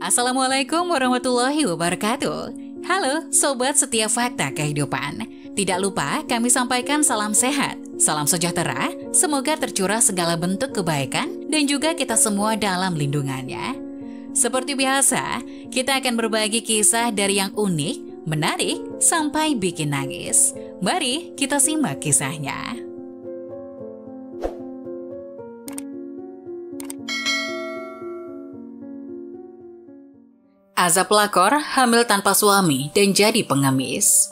Assalamualaikum warahmatullahi wabarakatuh. Halo Sobat Setiap Fakta Kehidupan. Tidak lupa kami sampaikan salam sehat, salam sejahtera, semoga tercurah segala bentuk kebaikan dan juga kita semua dalam lindungannya. Seperti biasa, kita akan berbagi kisah dari yang unik, menarik, sampai bikin nangis. Mari kita simak kisahnya. Azab pelakor, hamil tanpa suami, dan jadi pengemis.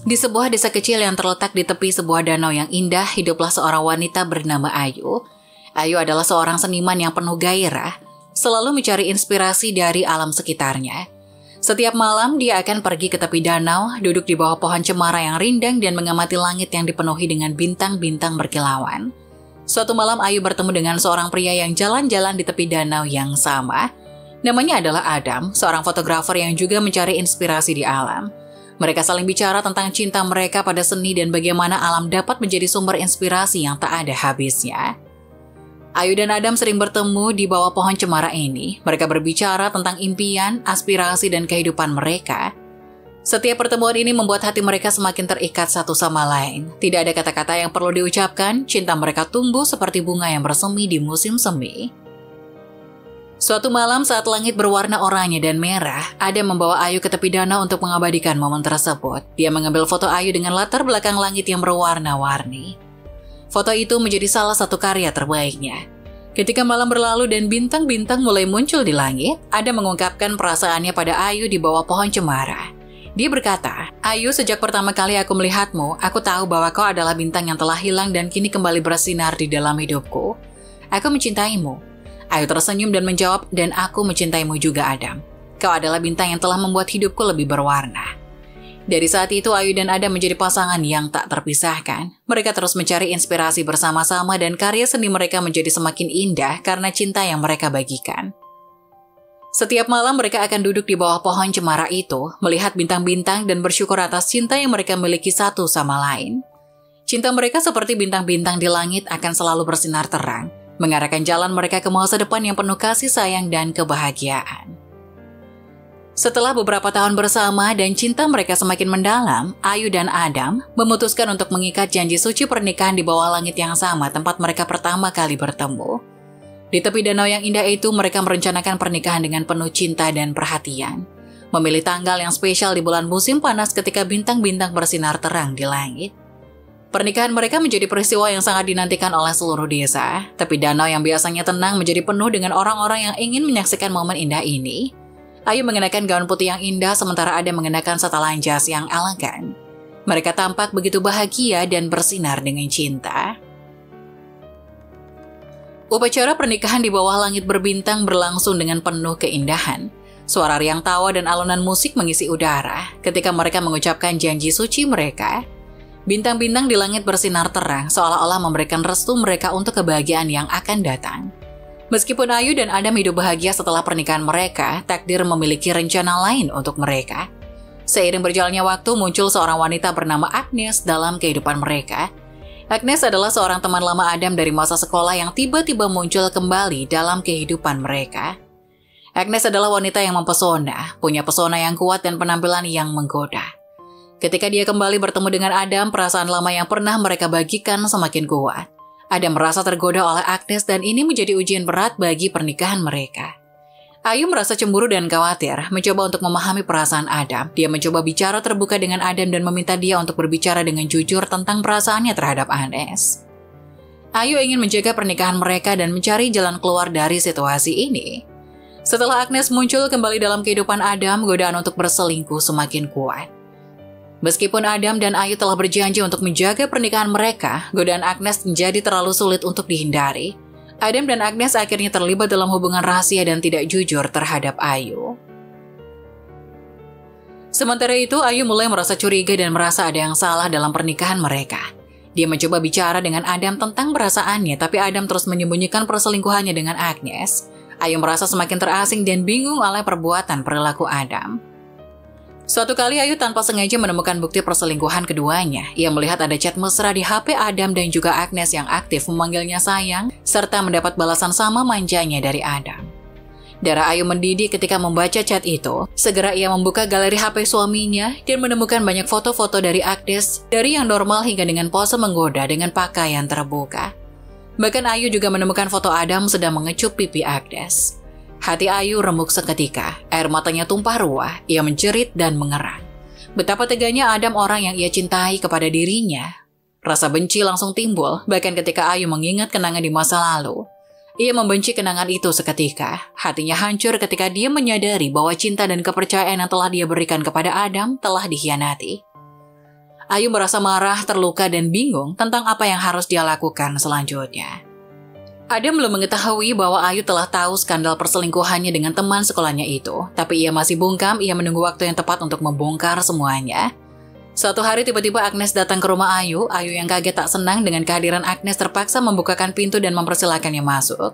Di sebuah desa kecil yang terletak di tepi sebuah danau yang indah, hiduplah seorang wanita bernama Ayu. Ayu adalah seorang seniman yang penuh gairah, selalu mencari inspirasi dari alam sekitarnya. Setiap malam dia akan pergi ke tepi danau, duduk di bawah pohon cemara yang rindang dan mengamati langit yang dipenuhi dengan bintang-bintang berkilauan. Suatu malam Ayu bertemu dengan seorang pria yang jalan-jalan di tepi danau yang sama. Namanya adalah Adam, seorang fotografer yang juga mencari inspirasi di alam. Mereka saling bicara tentang cinta mereka pada seni dan bagaimana alam dapat menjadi sumber inspirasi yang tak ada habisnya. Ayu dan Adam sering bertemu di bawah pohon cemara ini. Mereka berbicara tentang impian, aspirasi, dan kehidupan mereka. Setiap pertemuan ini membuat hati mereka semakin terikat satu sama lain. Tidak ada kata-kata yang perlu diucapkan, cinta mereka tumbuh seperti bunga yang bersemi di musim semi. Suatu malam saat langit berwarna oranye dan merah, Adam membawa Ayu ke tepi danau untuk mengabadikan momen tersebut. Dia mengambil foto Ayu dengan latar belakang langit yang berwarna-warni. Foto itu menjadi salah satu karya terbaiknya. Ketika malam berlalu dan bintang-bintang mulai muncul di langit, Adam mengungkapkan perasaannya pada Ayu di bawah pohon cemara. Dia berkata, "Ayu, sejak pertama kali aku melihatmu, aku tahu bahwa kau adalah bintang yang telah hilang dan kini kembali bersinar di dalam hidupku. Aku mencintaimu." Ayu tersenyum dan menjawab, "Dan aku mencintaimu juga, Adam. Kau adalah bintang yang telah membuat hidupku lebih berwarna." Dari saat itu, Ayu dan Adam menjadi pasangan yang tak terpisahkan. Mereka terus mencari inspirasi bersama-sama dan karya seni mereka menjadi semakin indah karena cinta yang mereka bagikan. Setiap malam mereka akan duduk di bawah pohon cemara itu, melihat bintang-bintang dan bersyukur atas cinta yang mereka miliki satu sama lain. Cinta mereka seperti bintang-bintang di langit akan selalu bersinar terang, mengarahkan jalan mereka ke masa depan yang penuh kasih sayang dan kebahagiaan. Setelah beberapa tahun bersama dan cinta mereka semakin mendalam, Ayu dan Adam memutuskan untuk mengikat janji suci pernikahan di bawah langit yang sama tempat mereka pertama kali bertemu. Di tepi danau yang indah itu, mereka merencanakan pernikahan dengan penuh cinta dan perhatian. Memilih tanggal yang spesial di bulan musim panas ketika bintang-bintang bersinar terang di langit. Pernikahan mereka menjadi peristiwa yang sangat dinantikan oleh seluruh desa, tapi danau yang biasanya tenang menjadi penuh dengan orang-orang yang ingin menyaksikan momen indah ini. Ayu mengenakan gaun putih yang indah, sementara Adam mengenakan setelan jas yang elegan. Mereka tampak begitu bahagia dan bersinar dengan cinta. Upacara pernikahan di bawah langit berbintang berlangsung dengan penuh keindahan. Suara riang tawa dan alunan musik mengisi udara ketika mereka mengucapkan janji suci mereka. Bintang-bintang di langit bersinar terang, seolah-olah memberikan restu mereka untuk kebahagiaan yang akan datang. Meskipun Ayu dan Adam hidup bahagia setelah pernikahan mereka, takdir memiliki rencana lain untuk mereka. Seiring berjalannya waktu, muncul seorang wanita bernama Agnes dalam kehidupan mereka. Agnes adalah seorang teman lama Adam dari masa sekolah yang tiba-tiba muncul kembali dalam kehidupan mereka. Agnes adalah wanita yang mempesona, punya pesona yang kuat dan penampilan yang menggoda. Ketika dia kembali bertemu dengan Adam, perasaan lama yang pernah mereka bagikan semakin kuat. Adam merasa tergoda oleh Agnes dan ini menjadi ujian berat bagi pernikahan mereka. Ayu merasa cemburu dan khawatir, mencoba untuk memahami perasaan Adam. Dia mencoba bicara terbuka dengan Adam dan meminta dia untuk berbicara dengan jujur tentang perasaannya terhadap Agnes. Ayu ingin menjaga pernikahan mereka dan mencari jalan keluar dari situasi ini. Setelah Agnes muncul kembali dalam kehidupan Adam, godaan untuk berselingkuh semakin kuat. Meskipun Adam dan Ayu telah berjanji untuk menjaga pernikahan mereka, godaan Agnes menjadi terlalu sulit untuk dihindari. Adam dan Agnes akhirnya terlibat dalam hubungan rahasia dan tidak jujur terhadap Ayu. Sementara itu, Ayu mulai merasa curiga dan merasa ada yang salah dalam pernikahan mereka. Dia mencoba bicara dengan Adam tentang perasaannya, tapi Adam terus menyembunyikan perselingkuhannya dengan Agnes. Ayu merasa semakin terasing dan bingung oleh perbuatan perilaku Adam. Suatu kali Ayu tanpa sengaja menemukan bukti perselingkuhan keduanya. Ia melihat ada chat mesra di HP Adam dan juga Agnes yang aktif memanggilnya sayang, serta mendapat balasan sama manjanya dari Adam. Darah Ayu mendidih ketika membaca chat itu. Segera ia membuka galeri HP suaminya dan menemukan banyak foto-foto dari Agnes, dari yang normal hingga dengan pose menggoda dengan pakaian terbuka. Bahkan Ayu juga menemukan foto Adam sedang mengecup pipi Agnes. Hati Ayu remuk seketika, air matanya tumpah ruah, ia menjerit dan mengerang. Betapa teganya Adam, orang yang ia cintai, kepada dirinya. Rasa benci langsung timbul, bahkan ketika Ayu mengingat kenangan di masa lalu. Ia membenci kenangan itu seketika. Hatinya hancur ketika dia menyadari bahwa cinta dan kepercayaan yang telah dia berikan kepada Adam telah dikhianati. Ayu merasa marah, terluka, dan bingung tentang apa yang harus dia lakukan selanjutnya. Adam belum mengetahui bahwa Ayu telah tahu skandal perselingkuhannya dengan teman sekolahnya itu, tapi ia masih bungkam, ia menunggu waktu yang tepat untuk membongkar semuanya. Suatu hari tiba-tiba Agnes datang ke rumah Ayu. Ayu yang kaget tak senang dengan kehadiran Agnes terpaksa membukakan pintu dan mempersilakannya masuk.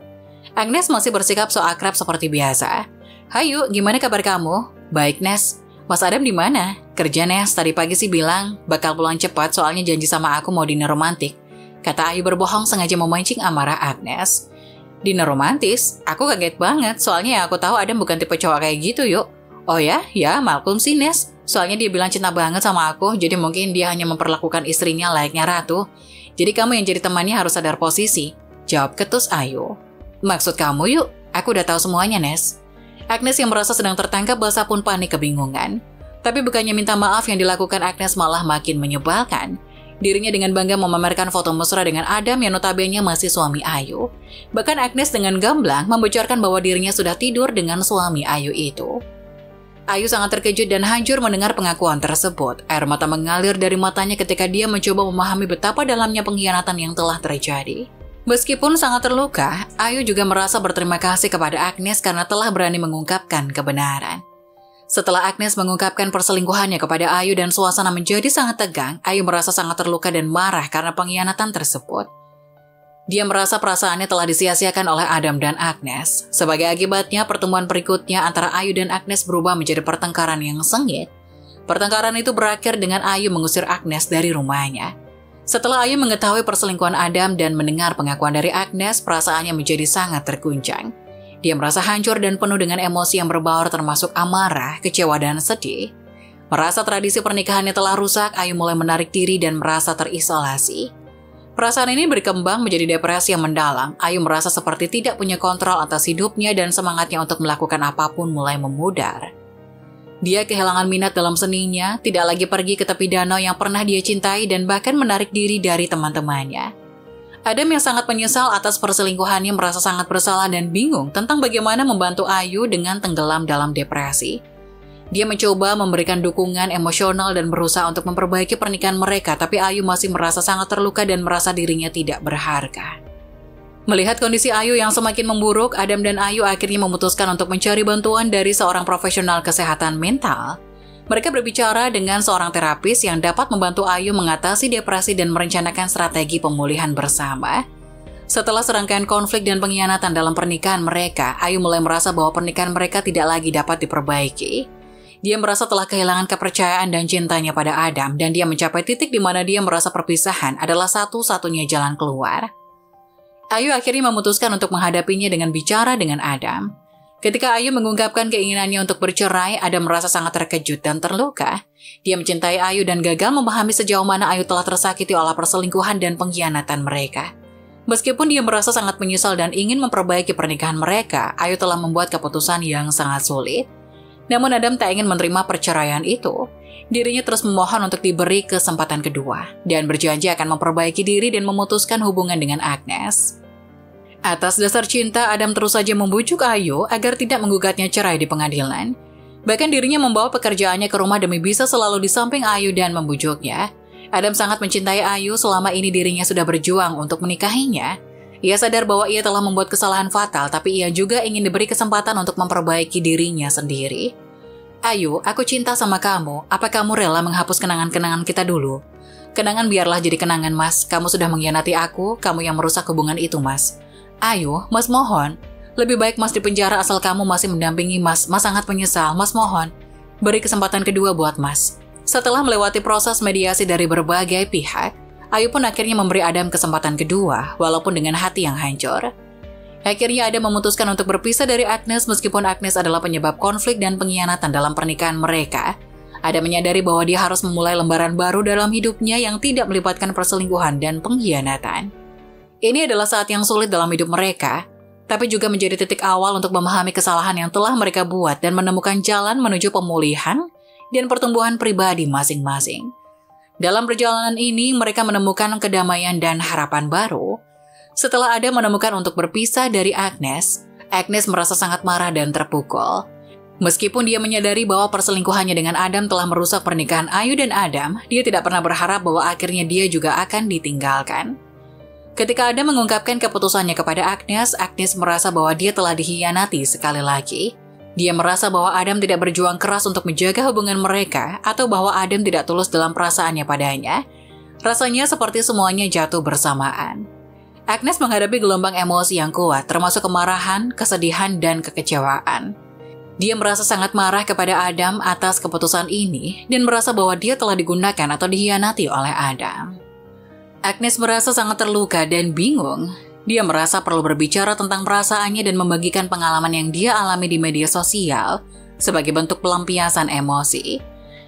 Agnes masih bersikap so akrab seperti biasa. "Hayu, gimana kabar kamu?" "Baik, Nes." "Mas Adam di mana?" "Kerja, Nes. Tadi pagi sih bilang bakal pulang cepat soalnya janji sama aku mau dinner romantik," kata Ayu berbohong sengaja memancing amarah Agnes. "Dinner romantis? Aku kaget banget soalnya aku tahu Adam bukan tipe cowok kayak gitu yuk." "Oh ya? Ya, maklum sih, Nes. Soalnya dia bilang cinta banget sama aku, jadi mungkin dia hanya memperlakukan istrinya layaknya ratu. Jadi kamu yang jadi temannya harus sadar posisi," jawab ketus Ayu. "Maksud kamu yuk? Aku udah tahu semuanya, Nes." Agnes yang merasa sedang tertangkap basah pun panik kebingungan. Tapi bukannya minta maaf yang dilakukan Agnes malah makin menyebalkan. Dirinya dengan bangga memamerkan foto mesra dengan Adam yang notabene masih suami Ayu. Bahkan Agnes dengan gamblang membocorkan bahwa dirinya sudah tidur dengan suami Ayu itu. Ayu sangat terkejut dan hancur mendengar pengakuan tersebut. Air mata mengalir dari matanya ketika dia mencoba memahami betapa dalamnya pengkhianatan yang telah terjadi. Meskipun sangat terluka, Ayu juga merasa berterima kasih kepada Agnes karena telah berani mengungkapkan kebenaran. Setelah Agnes mengungkapkan perselingkuhannya kepada Ayu dan suasana menjadi sangat tegang, Ayu merasa sangat terluka dan marah karena pengkhianatan tersebut. Dia merasa perasaannya telah disia-siakan oleh Adam dan Agnes. Sebagai akibatnya, pertemuan berikutnya antara Ayu dan Agnes berubah menjadi pertengkaran yang sengit. Pertengkaran itu berakhir dengan Ayu mengusir Agnes dari rumahnya. Setelah Ayu mengetahui perselingkuhan Adam dan mendengar pengakuan dari Agnes, perasaannya menjadi sangat terguncang. Dia merasa hancur dan penuh dengan emosi yang berbaur termasuk amarah, kecewa, dan sedih. Merasa tradisi pernikahannya telah rusak, Ayu mulai menarik diri dan merasa terisolasi. Perasaan ini berkembang menjadi depresi yang mendalam. Ayu merasa seperti tidak punya kontrol atas hidupnya dan semangatnya untuk melakukan apapun mulai memudar. Dia kehilangan minat dalam seninya, tidak lagi pergi ke tepi danau yang pernah dia cintai dan bahkan menarik diri dari teman-temannya. Adam yang sangat menyesal atas perselingkuhannya merasa sangat bersalah dan bingung tentang bagaimana membantu Ayu dengan tenggelam dalam depresi. Dia mencoba memberikan dukungan emosional dan berusaha untuk memperbaiki pernikahan mereka, tapi Ayu masih merasa sangat terluka dan merasa dirinya tidak berharga. Melihat kondisi Ayu yang semakin memburuk, Adam dan Ayu akhirnya memutuskan untuk mencari bantuan dari seorang profesional kesehatan mental. Mereka berbicara dengan seorang terapis yang dapat membantu Ayu mengatasi depresi dan merencanakan strategi pemulihan bersama. Setelah serangkaian konflik dan pengkhianatan dalam pernikahan mereka, Ayu mulai merasa bahwa pernikahan mereka tidak lagi dapat diperbaiki. Dia merasa telah kehilangan kepercayaan dan cintanya pada Adam, dan dia mencapai titik di mana dia merasa perpisahan adalah satu-satunya jalan keluar. Ayu akhirnya memutuskan untuk menghadapinya dengan bicara dengan Adam. Ketika Ayu mengungkapkan keinginannya untuk bercerai, Adam merasa sangat terkejut dan terluka. Dia mencintai Ayu dan gagal memahami sejauh mana Ayu telah tersakiti oleh perselingkuhan dan pengkhianatan mereka. Meskipun dia merasa sangat menyesal dan ingin memperbaiki pernikahan mereka, Ayu telah membuat keputusan yang sangat sulit. Namun Adam tak ingin menerima perceraian itu. Dirinya terus memohon untuk diberi kesempatan kedua dan berjanji akan memperbaiki diri dan memutuskan hubungan dengan Agnes. Atas dasar cinta, Adam terus saja membujuk Ayu agar tidak menggugatnya cerai di pengadilan. Bahkan dirinya membawa pekerjaannya ke rumah demi bisa selalu di samping Ayu dan membujuknya. Adam sangat mencintai Ayu, selama ini dirinya sudah berjuang untuk menikahinya. Ia sadar bahwa ia telah membuat kesalahan fatal, tapi ia juga ingin diberi kesempatan untuk memperbaiki dirinya sendiri. "Ayu, aku cinta sama kamu. Apa kamu rela menghapus kenangan-kenangan kita dulu?" "Kenangan biarlah jadi kenangan, Mas. Kamu sudah mengkhianati aku, kamu yang merusak hubungan itu, Mas." "Ayu, Mas mohon. Lebih baik Mas di penjara asal kamu masih mendampingi Mas. Mas sangat menyesal, Mas mohon. Beri kesempatan kedua buat Mas." Setelah melewati proses mediasi dari berbagai pihak, Ayu pun akhirnya memberi Adam kesempatan kedua, walaupun dengan hati yang hancur. Akhirnya Adam memutuskan untuk berpisah dari Agnes meskipun Agnes adalah penyebab konflik dan pengkhianatan dalam pernikahan mereka. Adam menyadari bahwa dia harus memulai lembaran baru dalam hidupnya yang tidak melibatkan perselingkuhan dan pengkhianatan. Ini adalah saat yang sulit dalam hidup mereka, tapi juga menjadi titik awal untuk memahami kesalahan yang telah mereka buat dan menemukan jalan menuju pemulihan dan pertumbuhan pribadi masing-masing. Dalam perjalanan ini, mereka menemukan kedamaian dan harapan baru. Setelah Adam menemukan untuk berpisah dari Agnes, Agnes merasa sangat marah dan terpukul. Meskipun dia menyadari bahwa perselingkuhannya dengan Adam telah merusak pernikahan Ayu dan Adam, dia tidak pernah berharap bahwa akhirnya dia juga akan ditinggalkan. Ketika Adam mengungkapkan keputusannya kepada Agnes, Agnes merasa bahwa dia telah dikhianati sekali lagi. Dia merasa bahwa Adam tidak berjuang keras untuk menjaga hubungan mereka atau bahwa Adam tidak tulus dalam perasaannya padanya. Rasanya seperti semuanya jatuh bersamaan. Agnes menghadapi gelombang emosi yang kuat, termasuk kemarahan, kesedihan, dan kekecewaan. Dia merasa sangat marah kepada Adam atas keputusan ini dan merasa bahwa dia telah digunakan atau dikhianati oleh Adam. Agnes merasa sangat terluka dan bingung. Dia merasa perlu berbicara tentang perasaannya dan membagikan pengalaman yang dia alami di media sosial sebagai bentuk pelampiasan emosi.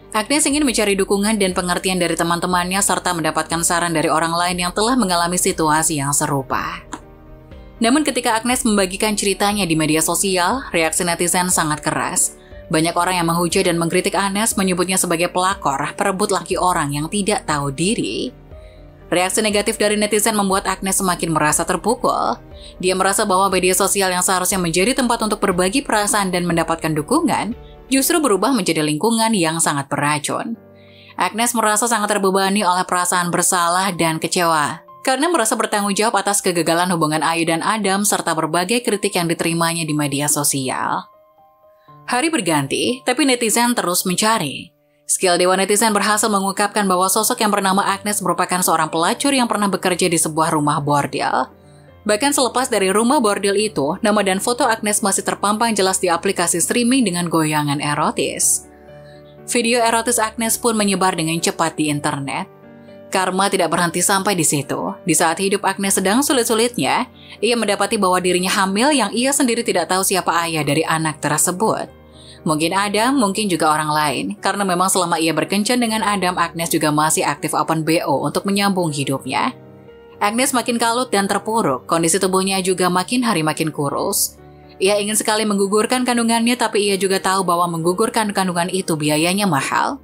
Agnes ingin mencari dukungan dan pengertian dari teman-temannya serta mendapatkan saran dari orang lain yang telah mengalami situasi yang serupa. Namun ketika Agnes membagikan ceritanya di media sosial, reaksi netizen sangat keras. Banyak orang yang menghujat dan mengkritik Agnes, menyebutnya sebagai pelakor, perebut laki orang yang tidak tahu diri. Reaksi negatif dari netizen membuat Agnes semakin merasa terpukul. Dia merasa bahwa media sosial yang seharusnya menjadi tempat untuk berbagi perasaan dan mendapatkan dukungan, justru berubah menjadi lingkungan yang sangat beracun. Agnes merasa sangat terbebani oleh perasaan bersalah dan kecewa, karena merasa bertanggung jawab atas kegagalan hubungan Ayu dan Adam serta berbagai kritik yang diterimanya di media sosial. Hari berganti, tapi netizen terus mencari. Skill Dewa Netizen berhasil mengungkapkan bahwa sosok yang bernama Agnes merupakan seorang pelacur yang pernah bekerja di sebuah rumah bordel. Bahkan selepas dari rumah bordel itu, nama dan foto Agnes masih terpampang jelas di aplikasi streaming dengan goyangan erotis. Video erotis Agnes pun menyebar dengan cepat di internet. Karma tidak berhenti sampai di situ. Di saat hidup Agnes sedang sulit-sulitnya, ia mendapati bahwa dirinya hamil yang ia sendiri tidak tahu siapa ayah dari anak tersebut. Mungkin Adam, mungkin juga orang lain, karena memang selama ia berkencan dengan Adam, Agnes juga masih aktif open BO untuk menyambung hidupnya. Agnes makin kalut dan terpuruk, kondisi tubuhnya juga makin hari makin kurus. Ia ingin sekali menggugurkan kandungannya, tapi ia juga tahu bahwa menggugurkan kandungan itu biayanya mahal.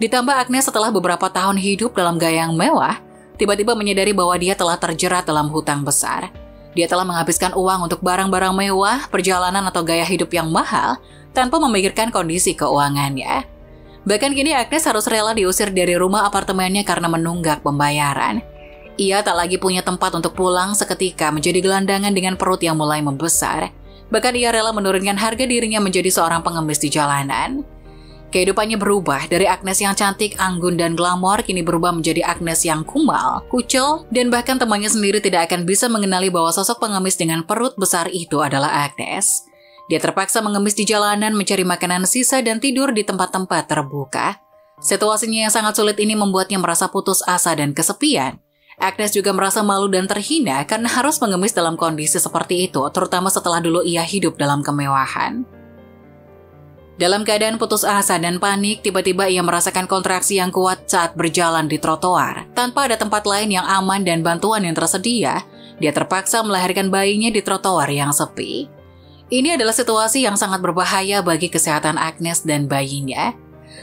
Ditambah Agnes setelah beberapa tahun hidup dalam gaya yang mewah, tiba-tiba menyadari bahwa dia telah terjerat dalam hutang besar. Dia telah menghabiskan uang untuk barang-barang mewah, perjalanan atau gaya hidup yang mahal, tanpa memikirkan kondisi keuangannya. Bahkan kini Agnes harus rela diusir dari rumah apartemennya karena menunggak pembayaran. Ia tak lagi punya tempat untuk pulang seketika menjadi gelandangan dengan perut yang mulai membesar. Bahkan ia rela menurunkan harga dirinya menjadi seorang pengemis di jalanan. Kehidupannya berubah dari Agnes yang cantik, anggun, dan glamor kini berubah menjadi Agnes yang kumal, kucel, dan bahkan temannya sendiri tidak akan bisa mengenali bahwa sosok pengemis dengan perut besar itu adalah Agnes. Dia terpaksa mengemis di jalanan, mencari makanan sisa, dan tidur di tempat-tempat terbuka. Situasinya yang sangat sulit ini membuatnya merasa putus asa dan kesepian. Agnes juga merasa malu dan terhina karena harus mengemis dalam kondisi seperti itu, terutama setelah dulu ia hidup dalam kemewahan. Dalam keadaan putus asa dan panik, tiba-tiba ia merasakan kontraksi yang kuat saat berjalan di trotoar. Tanpa ada tempat lain yang aman dan bantuan yang tersedia, dia terpaksa melahirkan bayinya di trotoar yang sepi. Ini adalah situasi yang sangat berbahaya bagi kesehatan Agnes dan bayinya.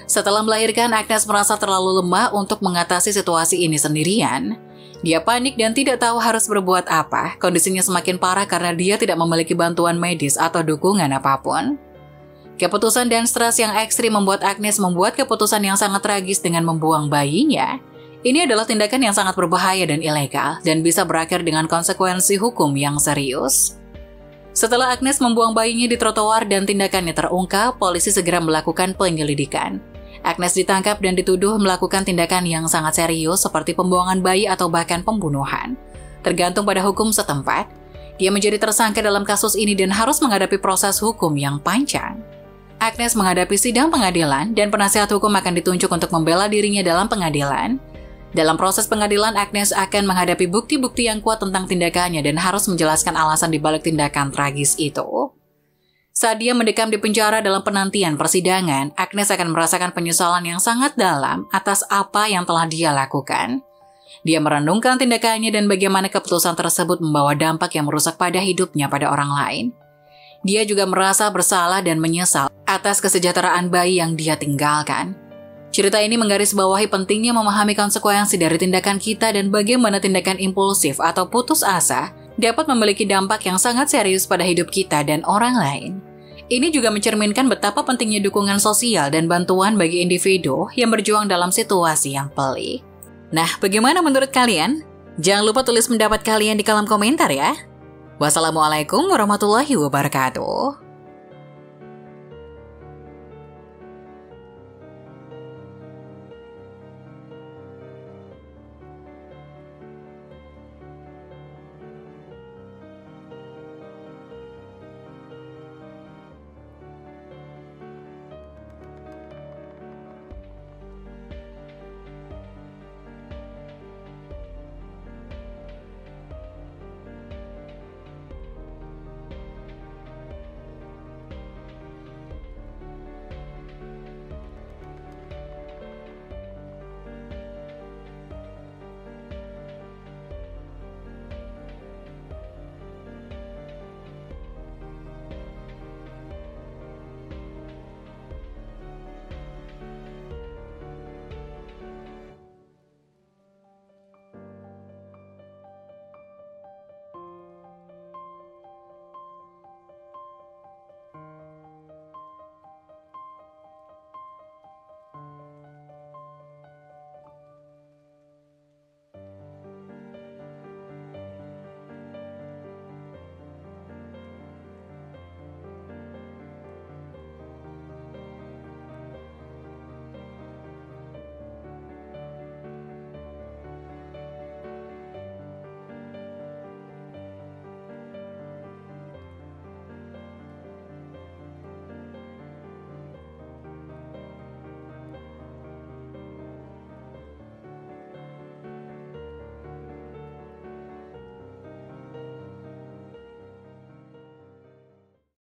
Setelah melahirkan, Agnes merasa terlalu lemah untuk mengatasi situasi ini sendirian. Dia panik dan tidak tahu harus berbuat apa. Kondisinya semakin parah karena dia tidak memiliki bantuan medis atau dukungan apapun. Keputusan dan stres yang ekstrim membuat Agnes membuat keputusan yang sangat tragis dengan membuang bayinya. Ini adalah tindakan yang sangat berbahaya dan ilegal dan bisa berakhir dengan konsekuensi hukum yang serius. Setelah Agnes membuang bayinya di trotoar dan tindakannya terungkap, polisi segera melakukan penyelidikan. Agnes ditangkap dan dituduh melakukan tindakan yang sangat serius seperti pembuangan bayi atau bahkan pembunuhan. Tergantung pada hukum setempat, dia menjadi tersangka dalam kasus ini dan harus menghadapi proses hukum yang panjang. Agnes menghadapi sidang pengadilan dan penasihat hukum akan ditunjuk untuk membela dirinya dalam pengadilan. Dalam proses pengadilan, Agnes akan menghadapi bukti-bukti yang kuat tentang tindakannya dan harus menjelaskan alasan dibalik tindakan tragis itu. Saat dia mendekam di penjara dalam penantian persidangan, Agnes akan merasakan penyesalan yang sangat dalam atas apa yang telah dia lakukan. Dia merenungkan tindakannya dan bagaimana keputusan tersebut membawa dampak yang merusak pada hidupnya pada orang lain. Dia juga merasa bersalah dan menyesal atas kesejahteraan bayi yang dia tinggalkan. Cerita ini menggarisbawahi pentingnya memahami konsekuensi dari tindakan kita dan bagaimana tindakan impulsif atau putus asa dapat memiliki dampak yang sangat serius pada hidup kita dan orang lain. Ini juga mencerminkan betapa pentingnya dukungan sosial dan bantuan bagi individu yang berjuang dalam situasi yang pelik. Nah, bagaimana menurut kalian? Jangan lupa tulis pendapat kalian di kolom komentar ya. Wassalamualaikum warahmatullahi wabarakatuh.